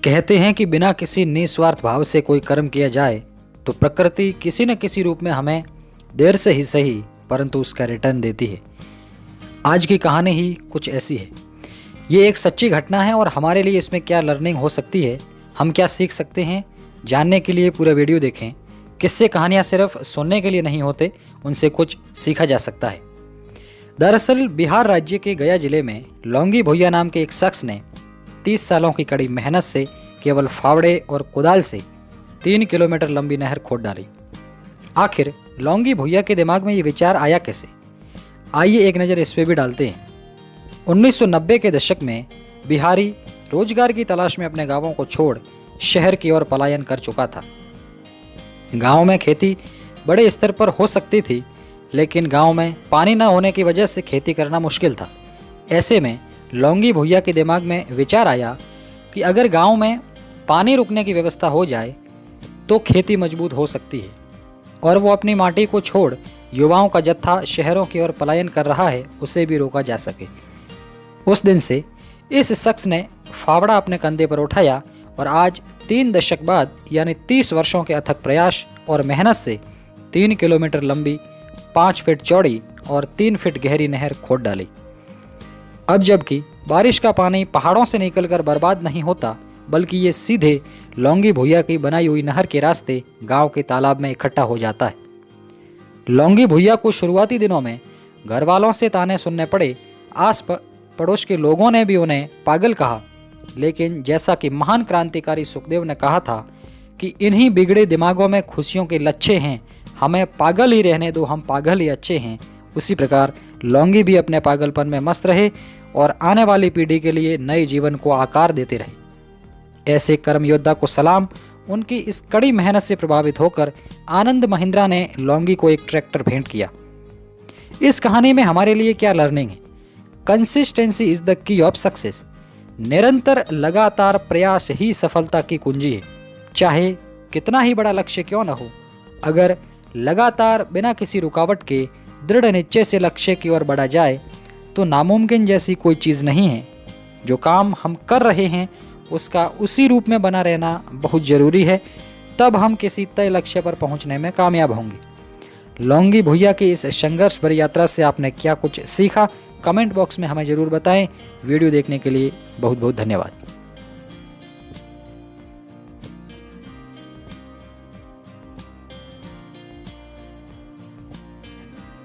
कहते हैं कि बिना किसी निस्वार्थ भाव से कोई कर्म किया जाए तो प्रकृति किसी न किसी रूप में हमें देर से ही सही परंतु उसका रिटर्न देती है। आज की कहानी ही कुछ ऐसी है। ये एक सच्ची घटना है और हमारे लिए इसमें क्या लर्निंग हो सकती है, हम क्या सीख सकते हैं, जानने के लिए पूरा वीडियो देखें। किस्से कहानियाँ सिर्फ सुनने के लिए नहीं होते, उनसे कुछ सीखा जा सकता है। दरअसल बिहार राज्य के गया जिले में लौंगी भुइया नाम के एक शख्स ने 30 सालों की कड़ी मेहनत से केवल फावड़े और कुदाल से 3 किलोमीटर लंबी नहर खोद डाली। आखिर लौंगी भुइया के दिमाग में ये विचार आया कैसे? आइए एक नज़र इस पे भी डालते हैं। 1990 के दशक में बिहारी रोजगार की तलाश में अपने गांवों को छोड़ शहर की ओर पलायन कर चुका था। गांव में खेती बड़े स्तर पर हो सकती थी, लेकिन गांव में पानी न होने की वजह से खेती करना मुश्किल था। ऐसे में लौंगी भुइया के दिमाग में विचार आया कि अगर गांव में पानी रुकने की व्यवस्था हो जाए तो खेती मजबूत हो सकती है और वो अपनी माटी को छोड़ युवाओं का जत्था शहरों की ओर पलायन कर रहा है, उसे भी रोका जा सके। उस दिन से इस शख्स ने फावड़ा अपने कंधे पर उठाया और आज 3 दशक बाद यानी 30 वर्षों के अथक प्रयास और मेहनत से 3 किलोमीटर लंबी, 5 फीट चौड़ी और 3 फीट गहरी नहर खोद डाली। अब जबकि बारिश का पानी पहाड़ों से निकलकर बर्बाद नहीं होता, बल्कि ये सीधे लौंगी भुइया की बनाई हुई नहर के रास्ते गांव के तालाब में इकट्ठा हो जाता है। लौंगी भुइया को शुरुआती दिनों में घर वालों से ताने सुनने पड़े, आस पड़ोस के लोगों ने भी उन्हें पागल कहा, लेकिन जैसा कि महान क्रांतिकारी सुखदेव ने कहा था कि इन्हीं बिगड़े दिमागों में खुशियों के लच्छे हैं, हमें पागल ही रहने दो, हम पागल ही अच्छे हैं। उसी प्रकार लौंगी भी अपने पागलपन में मस्त रहे और आने वाली पीढ़ी के लिए नए जीवन को आकार देते रहे। ऐसे कर्म योद्धा को सलाम। उनकी इस कड़ी मेहनत से प्रभावित होकर आनंद महिंद्रा ने लौंगी को एक ट्रैक्टर भेंट किया। इस कहानी में हमारे लिए क्या लर्निंग है? Consistency is the key of success. निरंतर लगातार प्रयास ही सफलता की कुंजी है। चाहे कितना ही बड़ा लक्ष्य क्यों न हो, अगर लगातार बिना किसी रुकावट के दृढ़ निश्चय से लक्ष्य की ओर बढ़ा जाए तो नामुमकिन जैसी कोई चीज़ नहीं है। जो काम हम कर रहे हैं उसका उसी रूप में बना रहना बहुत ज़रूरी है, तब हम किसी तय लक्ष्य पर पहुंचने में कामयाब होंगे। लौंगी भुइया की इस संघर्ष भरी यात्रा से आपने क्या कुछ सीखा, कमेंट बॉक्स में हमें ज़रूर बताएं। वीडियो देखने के लिए बहुत बहुत धन्यवाद।